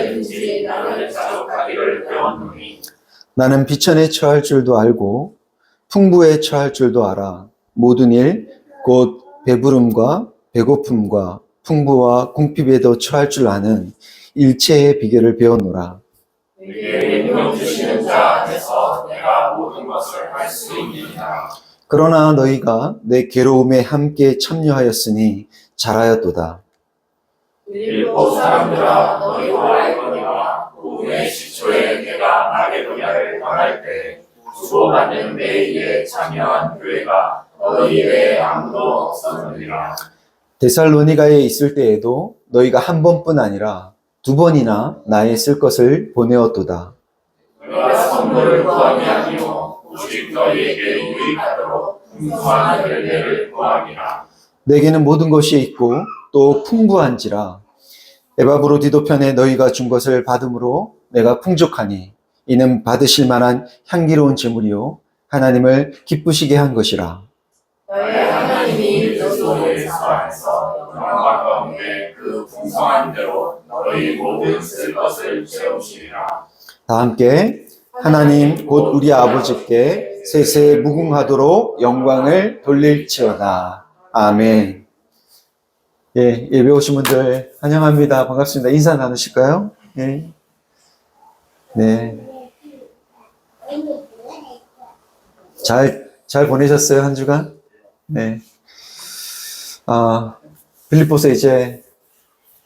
얼마든지 나를 자족하기를 배웠노니 나는 비천에 처할 줄도 알고 풍부에 처할 줄도 알아. 모든 일 곧 배부름과 배고픔과 풍부와 궁핍에도 처할 줄 아는 일체의 비결을 배웠노라. 내게 능력 주시는 자 안에서 내가 모든 것을 할 수 있느니라. 그러나 너희가 내 괴로움에 함께 참여하였으니 잘하였도다. 빌립보 사람들아, 너희가 알거니와 복음의 시초에 내가 마게도냐를 떠날 때 주고받는 내 일에 참여한 교회가 너희 외에 아무도 없었느니라. 데살로니가에 있을 때에도 너희가 한 번뿐 아니라 두 번이나 나의 쓸 것을 보내었도다. 내가 선물을 구함이 아니요 오직 너희에게 유익하도록 풍성한 열매를 구함이라. 내게는 모든 것이 있고 또 풍부한지라. 에바브로디도 편에 너희가 준 것을 받음으로 내가 풍족하니 이는 받으실 만한 향기로운 제물이요 하나님을 기쁘시게 한 것이라. 너희 하나님이 그리스도의 안에서 영광 가운데 그 풍성한 대로 너희 모든 쓸 것을 채우시리라. 다 함께 하나님 곧 우리 아버지께 세세 무궁하도록 영광을 돌릴지어다. 아멘. 예, 예배 오신 분들 환영합니다. 반갑습니다. 인사 나누실까요? 예. 네. 잘 보내셨어요, 한 주간? 네. 빌립보서 이제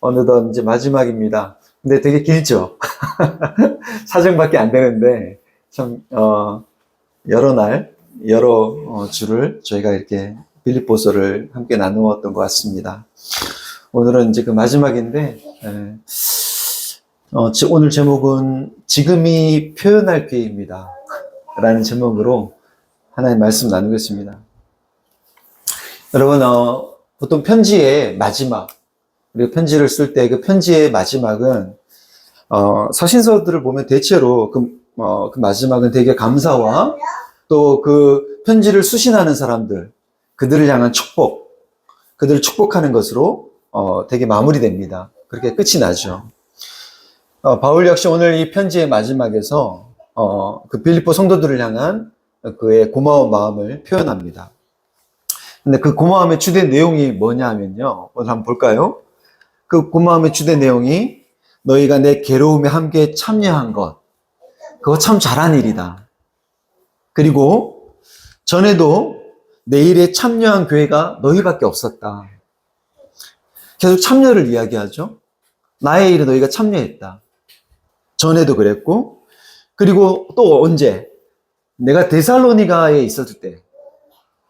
어느덧 이제 마지막입니다. 근데 되게 길죠? 사정밖에 안 되는데, 참, 여러 주를 저희가 이렇게 빌립보서를 함께 나누었던 것 같습니다. 오늘은 이제 그 마지막인데, 오늘 제목은 지금이 표현할 기회입니다. 라는 제목으로 하나님 말씀 나누겠습니다. 여러분, 보통 편지의 마지막, 그리고 편지를 쓸 때 그 편지의 마지막은, 서신서들을 보면 대체로 그 마지막은 되게 감사와 또 그 편지를 수신하는 사람들, 그들을 향한 축복, 그들을 축복하는 것으로, 되게 마무리됩니다. 그렇게 끝이 나죠. 바울 역시 오늘 이 편지의 마지막에서, 그 빌립보 성도들을 향한 그의 고마운 마음을 표현합니다. 근데 그 고마움의 주된 내용이 뭐냐 하면요. 오늘 한번 볼까요? 그 고마움의 주된 내용이 너희가 내 괴로움에 함께 참여한 것. 그거 참 잘한 일이다. 그리고 전에도 내 일에 참여한 교회가 너희밖에 없었다. 계속 참여를 이야기하죠. 나의 일에 너희가 참여했다. 전에도 그랬고, 그리고 또 언제? 내가 데살로니가에 있었을 때,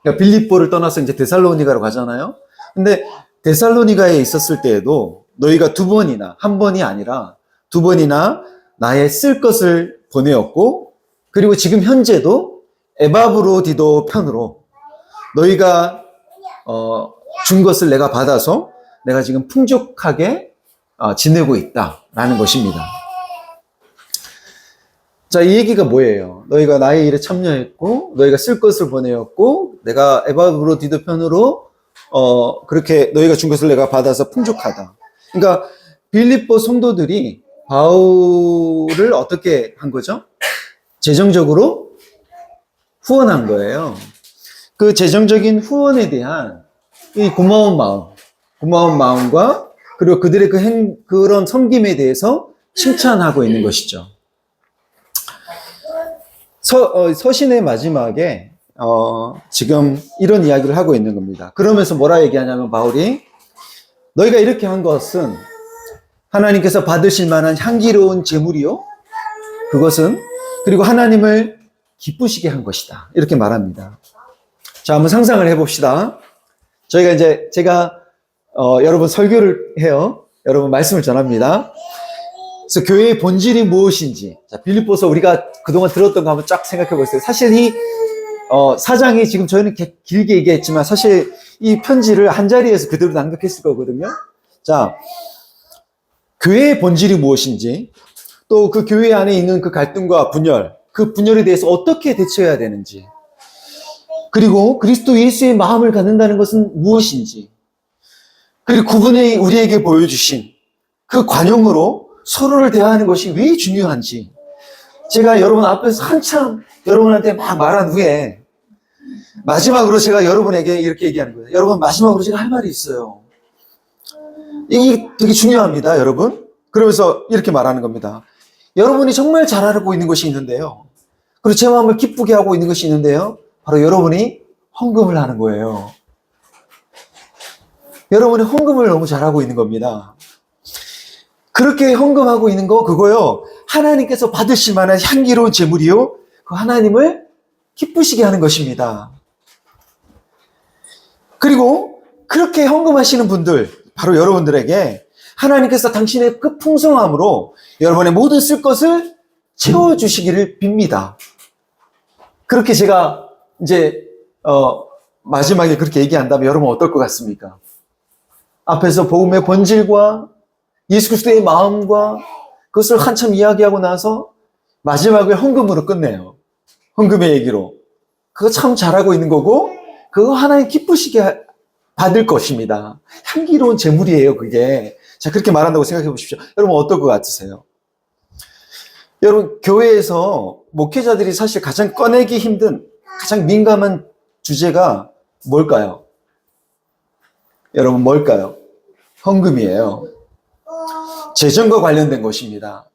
그러니까 빌립보를 떠나서 이제 데살로니가로 가잖아요. 근데 데살로니가에 있었을 때에도 너희가 한 번이 아니라 두 번이나 나의 쓸 것을 보내었고, 그리고 지금 현재도 에바브로디도 편으로 너희가 준 것을 내가 받아서 내가 지금 풍족하게 지내고 있다라는 것입니다. 자, 이 얘기가 뭐예요? 너희가 나의 일에 참여했고, 너희가 쓸 것을 보내었고, 내가 에바브로디도 편으로, 그렇게 너희가 준 것을 내가 받아서 풍족하다. 그러니까, 빌립보 성도들이 바울을 어떻게 한 거죠? 재정적으로 후원한 거예요. 그 재정적인 후원에 대한 이 고마운 마음과, 그리고 그들의 그런 섬김에 대해서 칭찬하고 있는 것이죠. 서신의 마지막에 지금 이런 이야기를 하고 있는 겁니다. 그러면서 뭐라 얘기하냐면 바울이 너희가 이렇게 한 것은 하나님께서 받으실 만한 향기로운 제물이요. 그것은 그리고 하나님을 기쁘시게 한 것이다. 이렇게 말합니다. 자, 한번 상상을 해봅시다. 제가 여러분 설교를 해요. 여러분 말씀을 전합니다. 그래서 교회의 본질이 무엇인지, 자, 빌립보서 우리가 그동안 들었던 거 한번 쫙 생각해 보세요. 사실 이 사장이 지금 저희는 길게 얘기했지만 사실 이 편지를 한 자리에서 그대로 낭독했을 거거든요. 자, 교회의 본질이 무엇인지, 또 그 교회 안에 있는 그 갈등과 분열, 그 분열에 대해서 어떻게 대처해야 되는지, 그리고 그리스도 예수의 마음을 갖는다는 것은 무엇인지, 그리고 그분이 우리에게 보여주신 그 관용으로 서로를 대하는 것이 왜 중요한지 제가 여러분 앞에서 한참 여러분한테 막 말한 후에 마지막으로 제가 여러분에게 이렇게 얘기하는 거예요. 여러분, 마지막으로 제가 할 말이 있어요. 이게 되게 중요합니다, 여러분. 그러면서 이렇게 말하는 겁니다. 여러분이 정말 잘 알고 있는 것이 있는데요. 그리고 제 마음을 기쁘게 하고 있는 것이 있는데요. 바로 여러분이 헌금을 하는 거예요. 여러분이 헌금을 너무 잘하고 있는 겁니다. 그렇게 헌금하고 있는 거, 그거요. 하나님께서 받으실 만한 향기로운 제물이요. 그 하나님을 기쁘시게 하는 것입니다. 그리고 그렇게 헌금하시는 분들, 바로 여러분들에게 하나님께서 당신의 그 풍성함으로 여러분의 모든 쓸 것을 채워주시기를 빕니다. 그렇게 제가 이제 마지막에 그렇게 얘기한다면 여러분 어떨 것 같습니까? 앞에서 복음의 본질과 예수 그리스도의 마음과 그것을 한참 이야기하고 나서 마지막을 헌금으로 끝내요. 헌금의 얘기로. 그거 참 잘하고 있는 거고 그거 하나님 기쁘시게 받을 것입니다. 향기로운 제물이에요, 그게. 자, 그렇게 말한다고 생각해 보십시오. 여러분 어떨 것 같으세요? 여러분, 교회에서 목회자들이 사실 가장 꺼내기 힘든, 가장 민감한 주제가 뭘까요? 여러분, 뭘까요? 헌금이에요. 재정과 관련된 것입니다.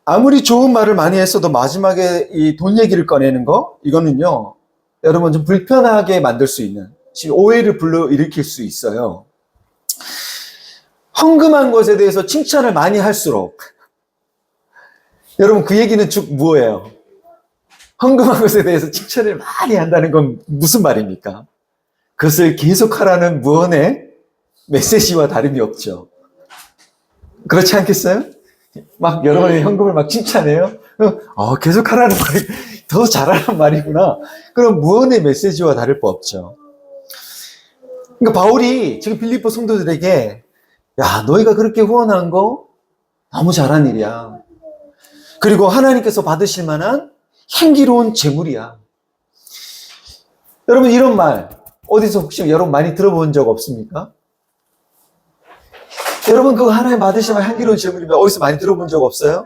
아무리 좋은 말을 많이 했어도 마지막에 이 돈 얘기를 꺼내는 거, 이거는요, 여러분 좀 불편하게 만들 수 있는, 오해를 불러일으킬 수 있어요. 헌금한 것에 대해서 칭찬을 많이 할수록, 여러분 그 얘기는 즉 뭐예요? 헌금한 것에 대해서 칭찬을 많이 한다는 건 무슨 말입니까? 그것을 계속하라는 무언의 메시지와 다름이 없죠. 그렇지 않겠어요? 막 여러분이 현금을 막 칭찬해요. 계속하라는 말이 더 잘하라는 말이구나. 그럼 무언의 메시지와 다를 바 없죠. 그러니까 바울이 지금 빌립보 성도들에게 야, 너희가 그렇게 후원한 거 너무 잘한 일이야. 그리고 하나님께서 받으실 만한 향기로운 제물이야. 여러분 이런 말 어디서 혹시 여러분 많이 들어본 적 없습니까? 여러분 그거 하나님 받으실 만한 향기로운 제물이면 어디서 많이 들어본 적 없어요?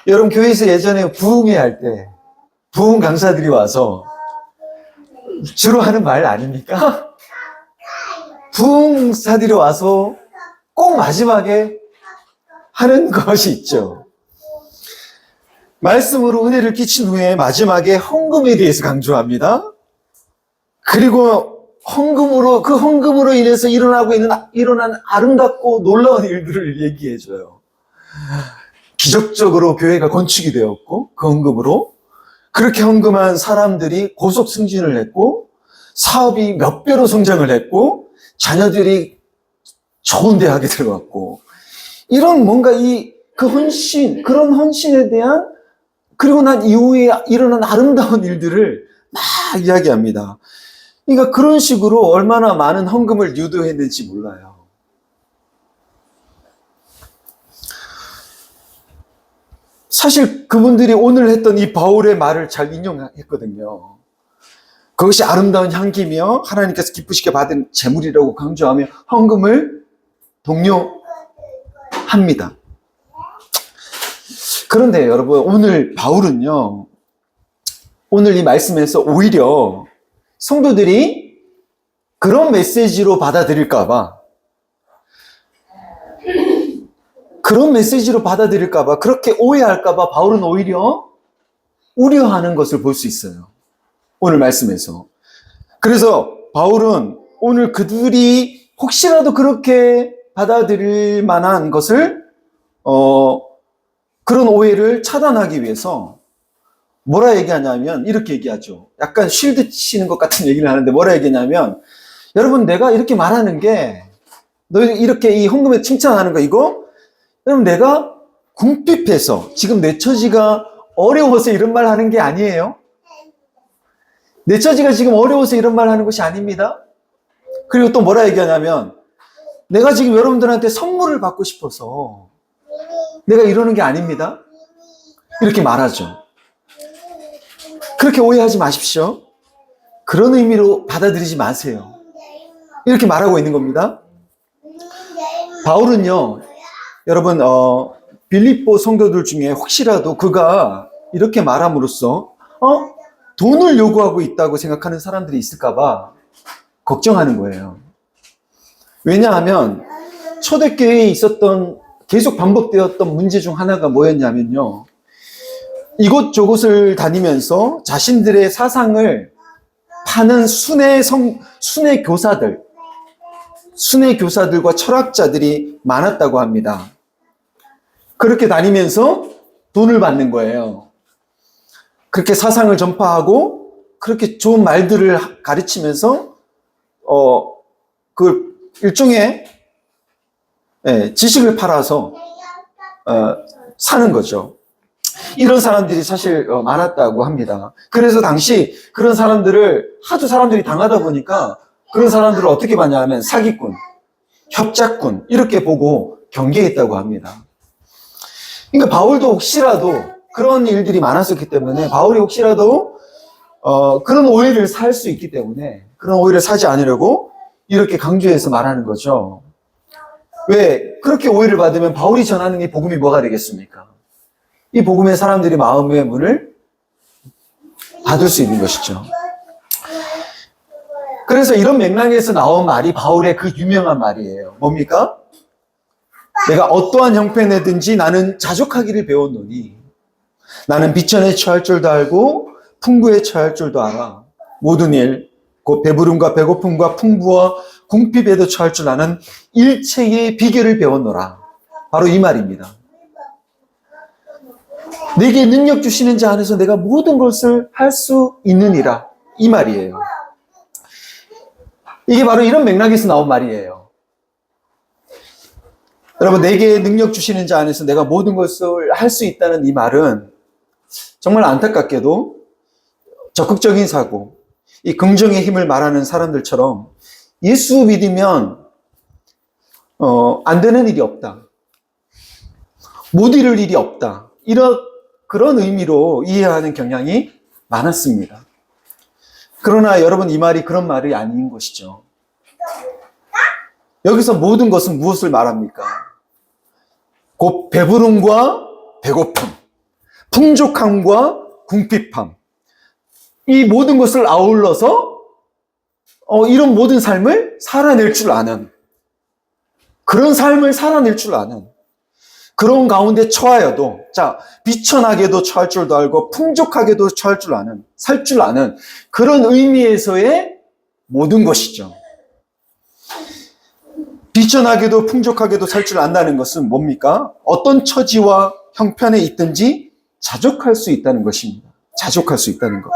여러분 교회에서 예전에 부흥회 할 때 부흥 강사들이 와서 주로 하는 말 아닙니까? 부흥사들이 와서 꼭 마지막에 하는 것이 있죠. 말씀으로 은혜를 끼친 후에 마지막에 헌금에 대해서 강조합니다. 그리고 그 헌금으로 인해서 일어난 아름답고 놀라운 일들을 얘기해줘요. 기적적으로 교회가 건축이 되었고, 그 헌금으로. 그렇게 헌금한 사람들이 고속 승진을 했고, 사업이 몇 배로 성장을 했고, 자녀들이 좋은 대학에 들어갔고, 이런 뭔가 그런 헌신에 대한 그리고 난 이후에 일어난 아름다운 일들을 막 이야기합니다. 그러니까 그런 식으로 얼마나 많은 헌금을 유도했는지 몰라요. 사실 그분들이 오늘 했던 이 바울의 말을 잘 인용했거든요. 그것이 아름다운 향기며 하나님께서 기쁘시게 받은 제물이라고 강조하며 헌금을 독려합니다. 그런데 여러분 오늘 바울은요, 오늘 이 말씀에서 오히려 성도들이 그런 메시지로 받아들일까봐 그렇게 오해할까봐 바울은 오히려 우려하는 것을 볼 수 있어요. 오늘 말씀에서. 그래서 바울은 오늘 그들이 혹시라도 그렇게 받아들일 만한 것을 그런 오해를 차단하기 위해서 뭐라 얘기하냐면 이렇게 얘기하죠. 약간 쉴드 치는 것 같은 얘기를 하는데 뭐라 얘기하냐면 여러분 내가 이렇게 말하는 게 너희 이렇게 이 헌금에 칭찬하는 거 이거 여러분 내가 궁핍해서 지금 내 처지가 어려워서 이런 말 하는 게 아니에요. 내 처지가 지금 어려워서 이런 말 하는 것이 아닙니다. 그리고 또 뭐라 얘기하냐면 내가 지금 여러분들한테 선물을 받고 싶어서 내가 이러는 게 아닙니다. 이렇게 말하죠. 그렇게 오해하지 마십시오. 그런 의미로 받아들이지 마세요. 이렇게 말하고 있는 겁니다. 바울은요, 여러분, 빌립보 성도들 중에 혹시라도 그가 이렇게 말함으로써, 돈을 요구하고 있다고 생각하는 사람들이 있을까봐 걱정하는 거예요. 왜냐하면, 초대교회에 있었던, 계속 반복되었던 문제 중 하나가 뭐였냐면요. 이곳저곳을 다니면서 자신들의 사상을 파는 순회 교사들과 철학자들이 많았다고 합니다. 그렇게 다니면서 돈을 받는 거예요. 그렇게 사상을 전파하고 그렇게 좋은 말들을 가르치면서 그 일종의 지식을 팔아서 사는 거죠. 이런 사람들이 사실 많았다고 합니다. 그래서 당시 그런 사람들을 하도 사람들이 당하다 보니까 그런 사람들을 어떻게 봤냐 하면 사기꾼, 협작꾼 이렇게 보고 경계했다고 합니다. 그러니까 바울도 혹시라도 그런 일들이 많았었기 때문에 바울이 혹시라도 그런 오해를 살 수 있기 때문에 그런 오해를 사지 않으려고 이렇게 강조해서 말하는 거죠. 왜? 그렇게 오해를 받으면 바울이 전하는 이 복음이 뭐가 되겠습니까? 이 복음의 사람들이 마음의 문을 닫을 수 있는 것이죠. 그래서 이런 맥락에서 나온 말이 바울의 그 유명한 말이에요. 뭡니까? 내가 어떠한 형편이든지 나는 자족하기를 배웠노니 나는 비천에 처할 줄도 알고 풍부에 처할 줄도 알아. 모든 일, 곧 배부름과 배고픔과 풍부와 궁핍에도 처할 줄 아는 일체의 비결을 배웠노라. 바로 이 말입니다. 내게 능력 주시는 자 안에서 내가 모든 것을 할 수 있느니라. 이 말이에요. 이게 바로 이런 맥락에서 나온 말이에요. 여러분, 내게 능력 주시는 자 안에서 내가 모든 것을 할 수 있다는 이 말은 정말 안타깝게도 적극적인 사고, 이 긍정의 힘을 말하는 사람들처럼 예수 믿으면 안 되는 일이 없다. 못 이룰 일이 없다. 그런 의미로 이해하는 경향이 많았습니다. 그러나 여러분, 이 말이 그런 말이 아닌 것이죠. 여기서 모든 것은 무엇을 말합니까? 곧 배부름과 배고픔, 풍족함과 궁핍함. 이 모든 것을 아울러서 이런 모든 삶을 살아낼 줄 아는, 그런 삶을 살아낼 줄 아는, 그런 가운데 처하여도, 비천하게도 처할 줄도 알고 풍족하게도 처할 줄 아는, 살 줄 아는 그런 의미에서의 모든 것이죠. 비천하게도 풍족하게도 살 줄 안다는 것은 뭡니까? 어떤 처지와 형편에 있든지 자족할 수 있다는 것입니다. 자족할 수 있다는 것.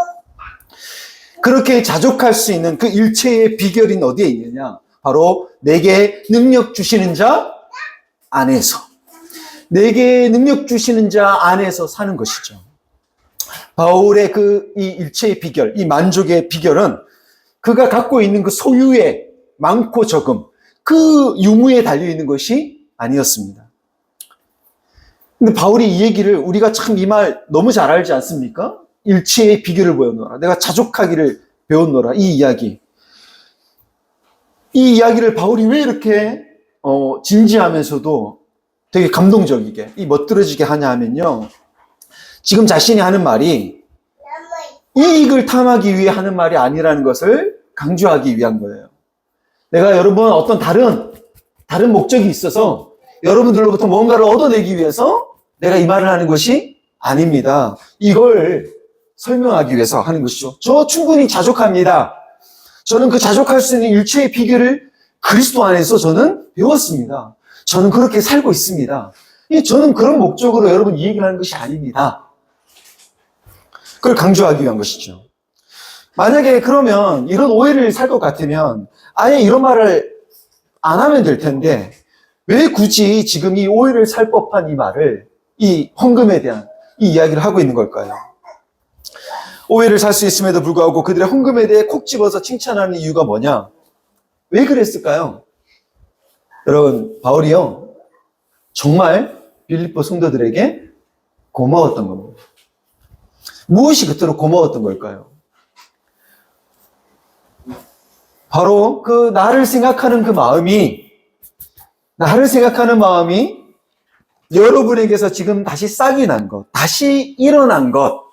그렇게 자족할 수 있는 그 일체의 비결이 어디에 있느냐? 바로 내게 능력 주시는 자 안에서. 내게 능력 주시는 자 안에서 사는 것이죠. 바울의 이 일체의 비결, 이 만족의 비결은 그가 갖고 있는 그 소유의 많고 적음, 그 유무에 달려있는 것이 아니었습니다. 근데 바울이 이 얘기를 우리가 참 이 말 너무 잘 알지 않습니까? 일체의 비결을 배웠노라. 내가 자족하기를 배웠노라. 이 이야기를 바울이 왜 이렇게 진지하면서도 되게 감동적이게, 멋들어지게 하냐 하면요. 지금 자신이 하는 말이 이익을 탐하기 위해 하는 말이 아니라는 것을 강조하기 위한 거예요. 내가 여러분 어떤 다른 목적이 있어서 여러분들로부터 뭔가를 얻어내기 위해서 내가 이 말을 하는 것이 아닙니다. 이걸 설명하기 위해서 하는 것이죠. 저 충분히 자족합니다. 저는 그 자족할 수 있는 일체의 비결을 그리스도 안에서 저는 배웠습니다. 저는 그렇게 살고 있습니다. 저는 그런 목적으로 여러분 이 얘기를 하는 것이 아닙니다. 그걸 강조하기 위한 것이죠. 만약에 그러면 이런 오해를 살 것 같으면 아예 이런 말을 안 하면 될 텐데 왜 굳이 지금 이 오해를 살 법한 이 말을, 이 헌금에 대한 이 이야기를 하고 있는 걸까요? 오해를 살 수 있음에도 불구하고 그들의 헌금에 대해 콕 집어서 칭찬하는 이유가 뭐냐? 왜 그랬을까요? 여러분, 바울이요, 정말 빌립보 성도들에게 고마웠던 겁니다. 무엇이 그토록 고마웠던 걸까요? 바로 나를 생각하는 마음이 여러분에게서 지금 다시 싹이 난 것, 다시 일어난 것,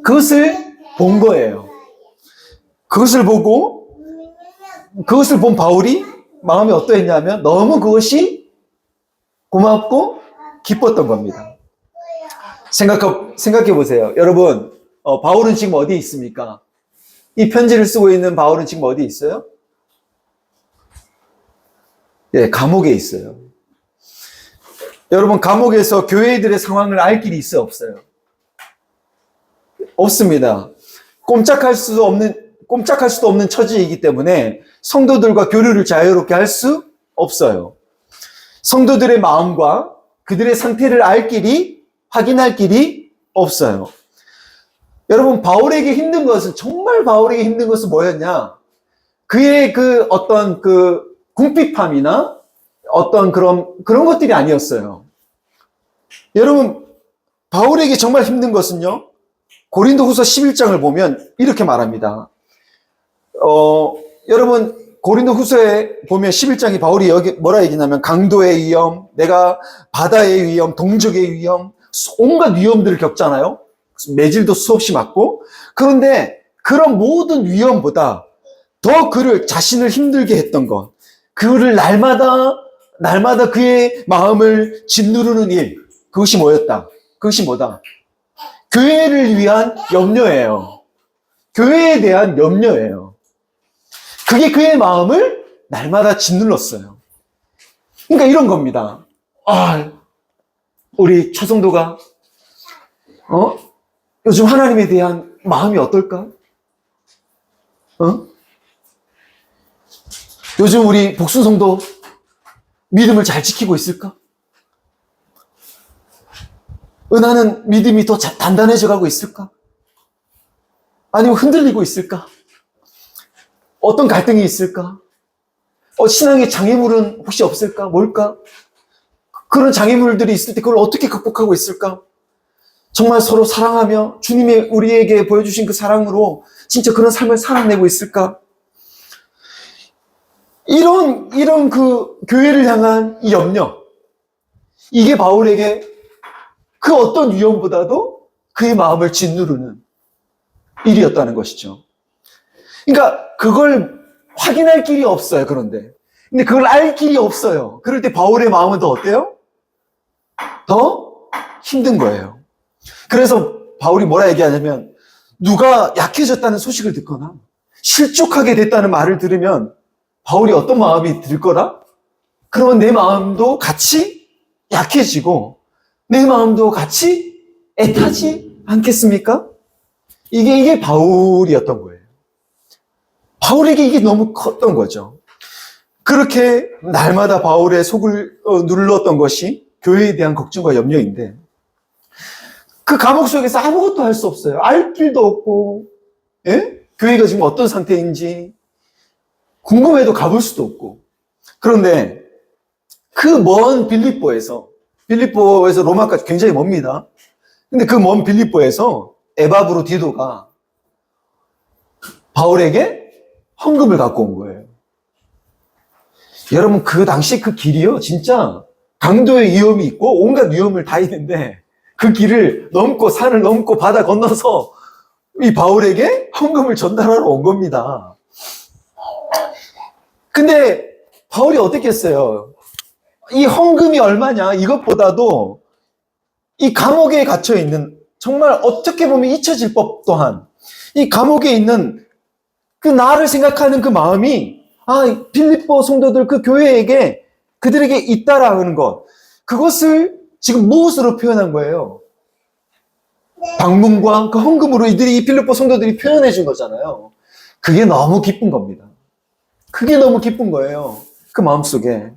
그것을 본 거예요. 그것을 보고, 그것을 본 바울이 마음이 어떠했냐면 너무 고맙고 기뻤던 겁니다. 생각해 보세요. 여러분, 바울은 지금 어디에 있습니까? 이 편지를 쓰고 있는 바울은 지금 어디에 있어요? 예, 감옥에 있어요. 여러분, 감옥에서 교회들의 상황을 알 길이 있어요, 없어요? 없습니다. 꼼짝할 수도 없는 처지이기 때문에 성도들과 교류를 자유롭게 할 수 없어요. 성도들의 마음과 그들의 상태를 알 길이, 확인할 길이 없어요. 여러분, 바울에게 힘든 것은, 정말 바울에게 힘든 것은 뭐였냐? 그의 어떤 궁핍함이나 어떤 그런 것들이 아니었어요. 여러분, 바울에게 정말 힘든 것은요, 고린도후서 11장을 보면 이렇게 말합니다. 여러분, 고린도후서에 보면 11장이 바울이 여기 뭐라 얘기냐면 강도의 위험, 내가 바다의 위험, 동족의 위험, 온갖 위험들을 겪잖아요. 매질도 수없이 맞고. 그런데 그런 모든 위험보다 더 그를 자신을 힘들게 했던 것, 그를 날마다 그의 마음을 짓누르는 일, 그것이 뭐였다? 그것이 뭐다? 교회를 위한 염려예요. 교회에 대한 염려예요. 그게 그의 마음을 날마다 짓눌렀어요. 그러니까 이런 겁니다. 우리 차성도가 요즘 하나님에 대한 마음이 어떨까? 요즘 우리 복순성도 믿음을 잘 지키고 있을까? 은하는 믿음이 더 단단해져 가고 있을까? 아니면 흔들리고 있을까? 어떤 갈등이 있을까? 신앙의 장애물은 혹시 없을까? 뭘까? 그런 장애물들이 있을 때 그걸 어떻게 극복하고 있을까? 정말 서로 사랑하며 주님의 우리에게 보여주신 그 사랑으로 진짜 그런 삶을 살아내고 있을까? 이런 그 교회를 향한 이 염려, 이게 바울에게 그 어떤 위험보다도 그의 마음을 짓누르는 일이었다는 것이죠. 그러니까 그걸 확인할 길이 없어요, 그런데. 근데 그걸 알 길이 없어요. 그럴 때 바울의 마음은 더 어때요? 더 힘든 거예요. 그래서 바울이 뭐라 얘기하냐면, 누가 약해졌다는 소식을 듣거나 실족하게 됐다는 말을 들으면 바울이 어떤 마음이 들 거라? 그러면 내 마음도 같이 약해지고 내 마음도 같이 애타지 않겠습니까? 이게 바울이었던 거예요. 바울에게 이게 너무 컸던 거죠. 그렇게 날마다 바울의 속을 눌렀던 것이 교회에 대한 걱정과 염려인데, 그 감옥 속에서 아무것도 할 수 없어요. 알 길도 없고, 예? 교회가 지금 어떤 상태인지 궁금해도 가볼 수도 없고. 그런데 그 먼 빌립보에서 로마까지 굉장히 멉니다. 근데 그 먼 빌립보에서 에바브로 디도가 바울에게 헌금을 갖고 온 거예요. 여러분, 그 당시 그 길이요, 진짜 강도의 위험이 있고 온갖 위험을 다 있는데 그 길을 넘고 산을 넘고 바다 건너서 이 바울에게 헌금을 전달하러 온 겁니다. 근데 바울이 어떻게 했어요? 이 헌금이 얼마냐, 이것보다도 이 감옥에 갇혀 있는, 정말 어떻게 보면 잊혀질 법 또한 이 감옥에 있는 그 나를 생각하는 그 마음이, 빌립보 성도들 그 교회에게, 그들에게 있다라는 것, 그것을 지금 무엇으로 표현한 거예요? 방문과 그 헌금으로 이 빌립보 성도들이 표현해 준 거잖아요. 그게 너무 기쁜 겁니다. 그게 너무 기쁜 거예요, 그 마음속에.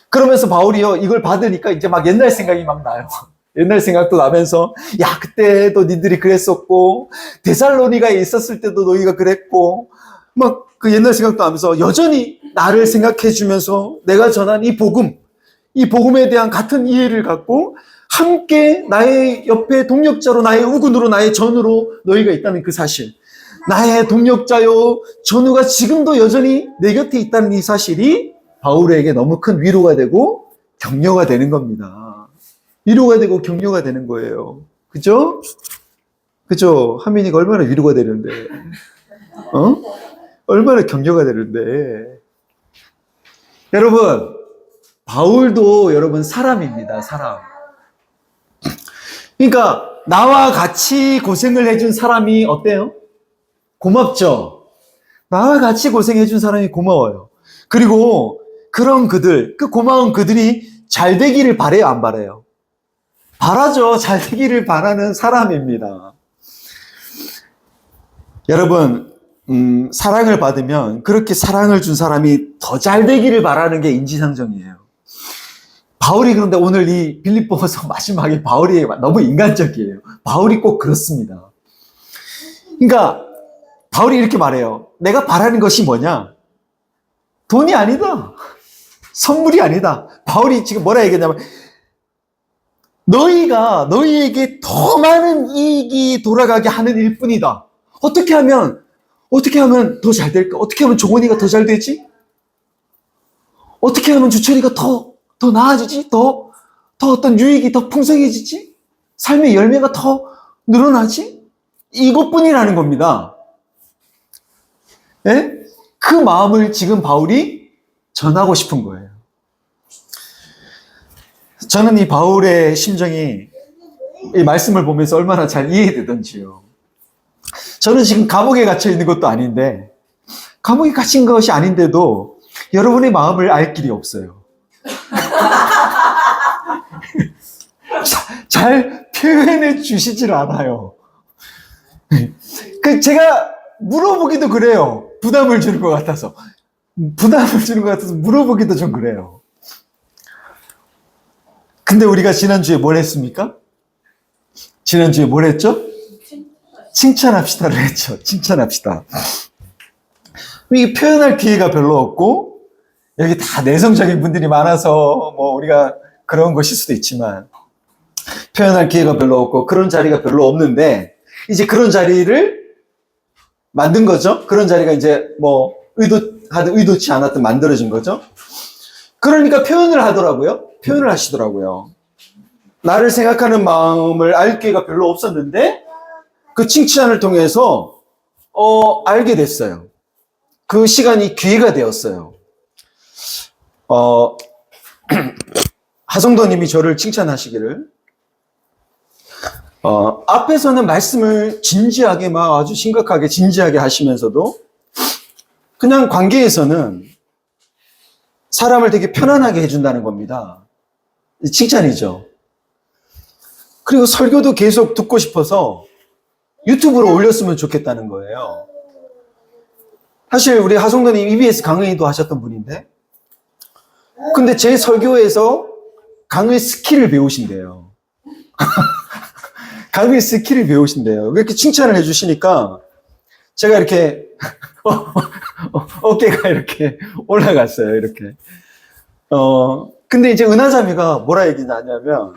그러면서 바울이요, 이걸 받으니까 이제 막 옛날 생각이 막 나요. 옛날 생각도 나면서, 야, 그때도 니들이 그랬었고, 데살로니가에 있었을 때도 너희가 그랬고, 막 그 옛날 생각도 나면서 여전히 나를 생각해 주면서 내가 전한 이 복음에 대한 같은 이해를 갖고 함께 나의 옆에 동력자로, 나의 우군으로, 나의 전우로 너희가 있다는 그 사실, 나의 동력자요 전우가 지금도 여전히 내 곁에 있다는 이 사실이 바울에게 너무 큰 위로가 되고 격려가 되는 겁니다. 위로가 되고 격려가 되는 거예요. 그죠? 그죠? 하민이가 얼마나 위로가 되는데, 얼마나 격려가 되는데. 여러분, 바울도 여러분 사람입니다, 사람. 그러니까, 나와 같이 고생을 해준 사람이 어때요? 고맙죠? 나와 같이 고생해준 사람이 고마워요. 그리고, 그런 그들, 그 고마운 그들이 잘 되기를 바라요, 안 바라요? 바라죠. 잘 되기를 바라는 사람입니다. 여러분, 사랑을 받으면 그렇게 사랑을 준 사람이 더 잘 되기를 바라는 게 인지상정이에요. 바울이 그런데 오늘 이 빌립보서 마지막에 바울이 너무 인간적이에요. 바울이 꼭 그렇습니다. 그러니까 바울이 이렇게 말해요. 내가 바라는 것이 뭐냐? 돈이 아니다. 선물이 아니다. 바울이 지금 뭐라 얘기했냐면 너희에게 더 많은 이익이 돌아가게 하는 일뿐이다. 어떻게 하면 더 잘 될까? 어떻게 하면 종원이가 더 잘 되지? 어떻게 하면 주철이가 더 나아지지? 더 어떤 유익이 더 풍성해지지? 삶의 열매가 더 늘어나지? 이것뿐이라는 겁니다. 예? 그 마음을 지금 바울이 전하고 싶은 거예요. 저는 이 바울의 심정이 이 말씀을 보면서 얼마나 잘 이해되던지요. 저는 지금 감옥에 갇혀 있는 것도 아닌데, 감옥에 갇힌 것이 아닌데도 여러분의 마음을 알 길이 없어요. 잘 표현해 주시질 않아요. 제가 물어보기도 그래요. 부담을 주는 것 같아서. 물어보기도 좀 그래요. 근데 우리가 지난주에 뭘 했습니까? 지난주에 뭘 했죠? 칭찬합시다를 했죠. 칭찬합시다. 이게 표현할 기회가 별로 없고, 여기 다 내성적인 분들이 많아서, 우리가 그런 것일 수도 있지만, 표현할 기회가 별로 없고, 그런 자리가 별로 없는데, 이제 그런 자리를 만든 거죠. 그런 자리가 이제 의도치 않았던 만들어진 거죠. 그러니까 표현을 하더라고요. 표현을 하시더라고요. 나를 생각하는 마음을 알 기회가 별로 없었는데, 그 칭찬을 통해서, 알게 됐어요. 그 시간이 기회가 되었어요. 하성도님이 저를 칭찬하시기를, 앞에서는 말씀을 진지하게 아주 심각하게 진지하게 하시면서도, 그냥 관계에서는 사람을 되게 편안하게 해준다는 겁니다. 칭찬이죠. 그리고 설교도 계속 듣고 싶어서 유튜브로 올렸으면 좋겠다는 거예요. 사실 우리 하성도님 EBS 강의도 하셨던 분인데, 근데 제 설교에서 강의 스킬을 배우신대요. 강의 스킬을 배우신대요. 그렇게 칭찬을 해주시니까 제가 이렇게 어깨가 이렇게 올라갔어요. 이렇게. 근데 이제 은하자매가 뭐라 얘기하냐면,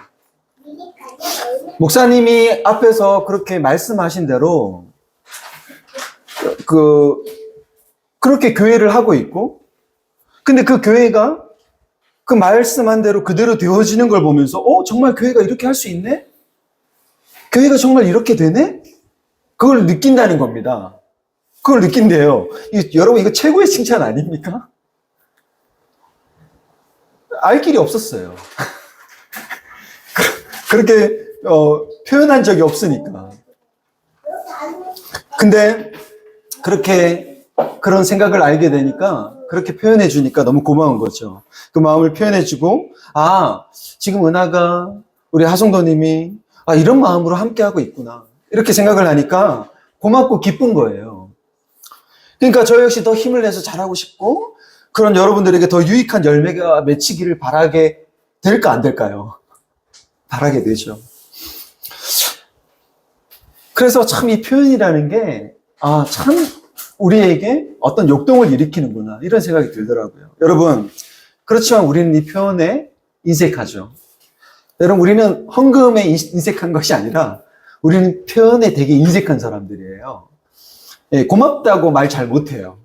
목사님이 앞에서 그렇게 말씀하신 대로 그렇게 교회를 하고 있고, 근데 그 교회가 그 말씀한 대로 그대로 되어지는 걸 보면서 정말 교회가 이렇게 할 수 있네? 교회가 정말 이렇게 되네? 그걸 느낀다는 겁니다. 그걸 느낀대요. 여러분, 이거 최고의 칭찬 아닙니까? 알 길이 없었어요. 그렇게 표현한 적이 없으니까. 근데 그렇게 그런 생각을 알게 되니까, 그렇게 표현해 주니까 너무 고마운 거죠. 그 마음을 표현해 주고, 지금 은하가, 우리 하성도님이 이런 마음으로 함께하고 있구나, 이렇게 생각을 하니까 고맙고 기쁜 거예요. 그러니까 저 역시 더 힘을 내서 잘하고 싶고, 그런 여러분들에게 더 유익한 열매가 맺히기를 바라게 될까 안 될까요? 바라게 되죠. 그래서 참 이 표현이라는 게 참 우리에게 어떤 역동을 일으키는구나, 이런 생각이 들더라고요. 여러분, 그렇지만 우리는 이 표현에 인색하죠. 여러분, 우리는 헌금에 인색한 것이 아니라 우리는 표현에 되게 인색한 사람들이에요. 고맙다고 말 잘 못해요.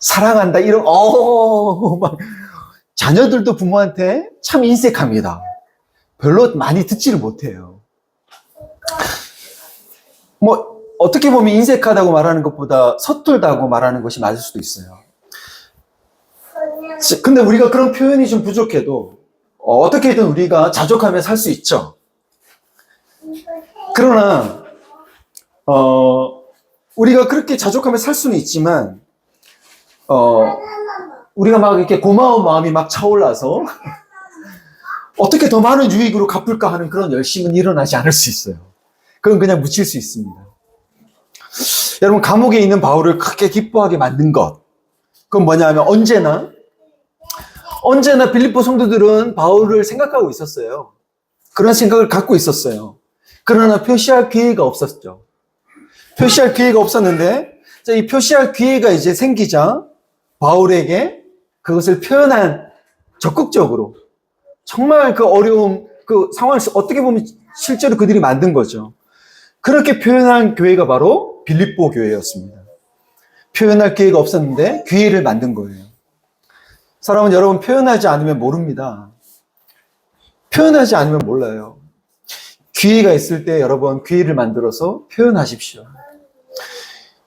사랑한다 이런 막 자녀들도 부모한테 참 인색합니다. 별로 많이 듣지를 못해요. 뭐 어떻게 보면 인색하다고 말하는 것보다 서툴다고 말하는 것이 맞을 수도 있어요. 근데 우리가 그런 표현이 좀 부족해도 어떻게든 우리가 자족하며 살 수 있죠. 그러나 우리가 그렇게 자족하며 살 수는 있지만 우리가 막 이렇게 고마운 마음이 막 차올라서 어떻게 더 많은 유익으로 갚을까 하는 그런 열심은 일어나지 않을 수 있어요. 그건 그냥 묻힐 수 있습니다. 여러분, 감옥에 있는 바울을 크게 기뻐하게 만든 것, 그건 뭐냐면 언제나 빌립보 성도들은 바울을 생각하고 있었어요. 그런 생각을 갖고 있었어요. 그러나 표시할 기회가 없었죠. 표시할 기회가 없었는데 이 표시할 기회가 이제 생기자 바울에게 그것을 표현한, 적극적으로 정말 그 어려움, 그 상황을 어떻게 보면 실제로 그들이 만든 거죠. 그렇게 표현한 교회가 바로 빌립보 교회였습니다. 표현할 기회가 없었는데 기회를 만든 거예요. 사람은 여러분 표현하지 않으면 모릅니다. 표현하지 않으면 몰라요. 기회가 있을 때 여러분 기회를 만들어서 표현하십시오.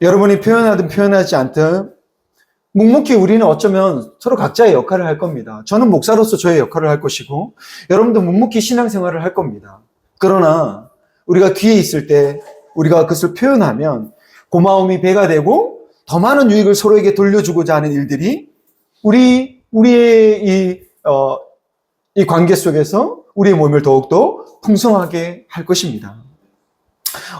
여러분이 표현하든 표현하지 않든 묵묵히 우리는 어쩌면 서로 각자의 역할을 할 겁니다. 저는 목사로서 저의 역할을 할 것이고 여러분도 묵묵히 신앙생활을 할 겁니다. 그러나 우리가 기회 있을 때 우리가 그것을 표현하면 고마움이 배가 되고 더 많은 유익을 서로에게 돌려주고자 하는 일들이 우리의 이 관계 속에서 우리의 몸을 더욱더 풍성하게 할 것입니다.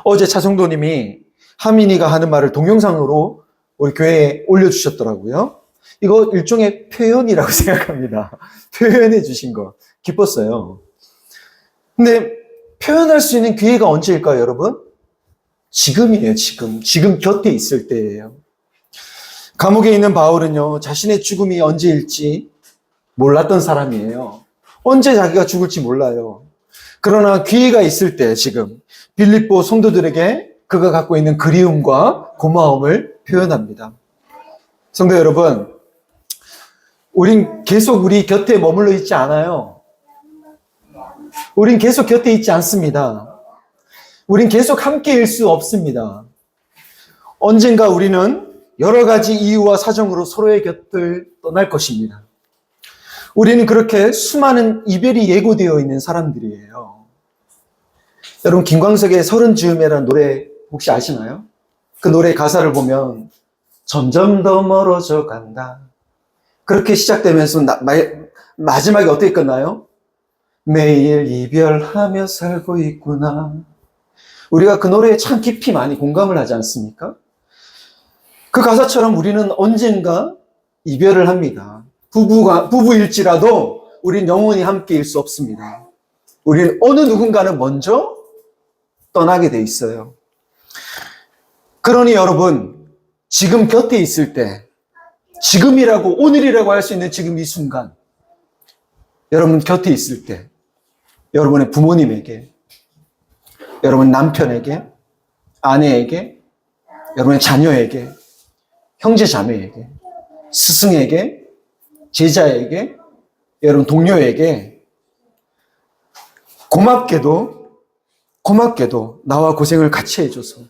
어제 차성도님이 하민이가 하는 말을 동영상으로 우리 교회에 올려주셨더라고요. 이거 일종의 표현이라고 생각합니다. 표현해 주신 거 기뻤어요. 근데 표현할 수 있는 기회가 언제일까요, 여러분? 지금이에요, 지금. 지금 곁에 있을 때예요. 감옥에 있는 바울은요, 자신의 죽음이 언제일지 몰랐던 사람이에요. 언제 자기가 죽을지 몰라요. 그러나 기회가 있을 때 지금 빌립보 성도들에게 그가 갖고 있는 그리움과 고마움을 표현합니다. 성도 여러분, 우린 계속 우리 곁에 머물러 있지 않아요. 우린 계속 곁에 있지 않습니다. 우린 계속 함께일 수 없습니다. 언젠가 우리는 여러 가지 이유와 사정으로 서로의 곁을 떠날 것입니다. 우리는 그렇게 수많은 이별이 예고되어 있는 사람들이에요. 여러분, 김광석의 서른 즈음에라는 노래 혹시 아시나요? 그 노래 가사를 보면 점점 더 멀어져 간다. 그렇게 시작되면서 마지막에 어떻게 끝나요? 매일 이별하며 살고 있구나. 우리가 그 노래에 참 깊이 많이 공감을 하지 않습니까? 그 가사처럼 우리는 언젠가 이별을 합니다. 부부일지라도 우린 영원히 함께일 수 없습니다. 우리는 어느 누군가는 먼저 떠나게 돼 있어요. 그러니 여러분, 지금 곁에 있을 때, 지금이라고, 오늘이라고 할 수 있는 지금 이 순간, 여러분 곁에 있을 때, 여러분의 부모님에게, 여러분 남편에게, 아내에게, 여러분의 자녀에게, 형제 자매에게, 스승에게, 제자에게, 여러분 동료에게 고맙게도 나와 고생을 같이 해줘서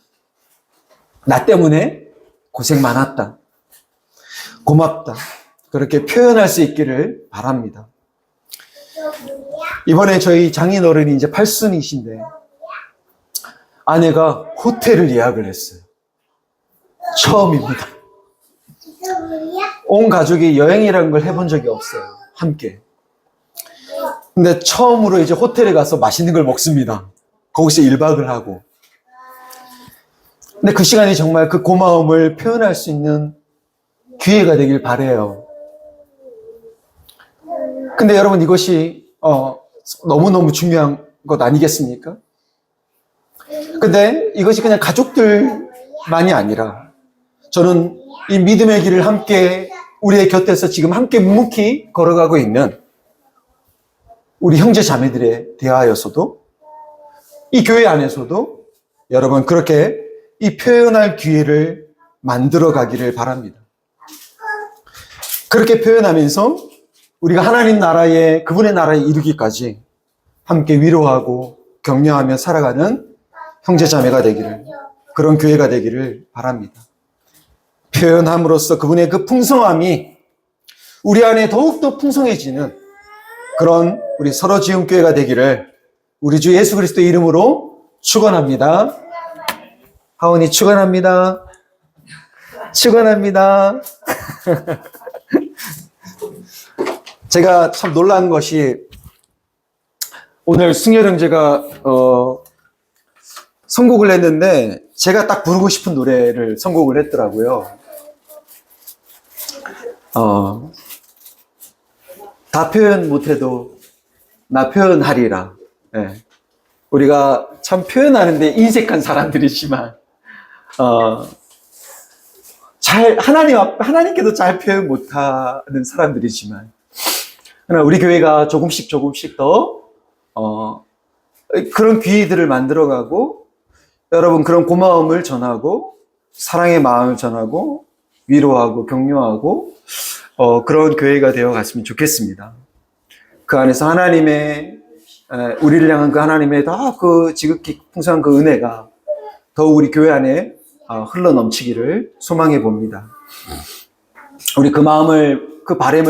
나 때문에 고생 많았다. 고맙다. 그렇게 표현할 수 있기를 바랍니다. 이번에 저희 장인어른이 이제 8순이신데 아내가 호텔을 예약을 했어요. 처음입니다. 온 가족이 여행이라는 걸 해본 적이 없어요. 함께. 근데 처음으로 이제 호텔에 가서 맛있는 걸 먹습니다. 거기서 1박을 하고. 근데 그 시간이 정말 그 고마움을 표현할 수 있는 기회가 되길 바라요. 근데 여러분, 이것이 너무너무 중요한 것 아니겠습니까? 근데 이것이 그냥 가족들만이 아니라 저는 이 믿음의 길을 함께 우리의 곁에서 지금 함께 묵묵히 걸어가고 있는 우리 형제 자매들에 대하여서도 이 교회 안에서도 여러분 그렇게 이 표현할 기회를 만들어 가기를 바랍니다. 그렇게 표현하면서 우리가 하나님 나라에, 그분의 나라에 이르기까지 함께 위로하고 격려하며 살아가는 형제자매가 되기를, 그런 교회가 되기를 바랍니다. 표현함으로써 그분의 그 풍성함이 우리 안에 더욱더 풍성해지는 그런 우리 서로 지은 교회가 되기를 우리 주 예수 그리스도의 이름으로 축원합니다. 하원이 축원합니다. 축원합니다. 제가 참 놀란 것이 오늘 승열 형제가 선곡을 했는데 제가 딱 부르고 싶은 노래를 선곡을 했더라고요. 다 표현 못해도 나 표현하리라. 네. 우리가 참 표현하는데 인색한 사람들이지만 하나님께도 잘 표현 못하는 사람들이지만 그러나 우리 교회가 조금씩 더 그런 귀들을 만들어가고 여러분 그런 고마움을 전하고 사랑의 마음을 전하고 위로하고 격려하고 그런 교회가 되어 갔으면 좋겠습니다. 그 안에서 하나님의 우리를 향한 그 하나님의 더 그 지극히 풍성한 그 은혜가 더욱 우리 교회 안에 흘러 넘치기를 소망해 봅니다. 우리 그 마음을 그 바람을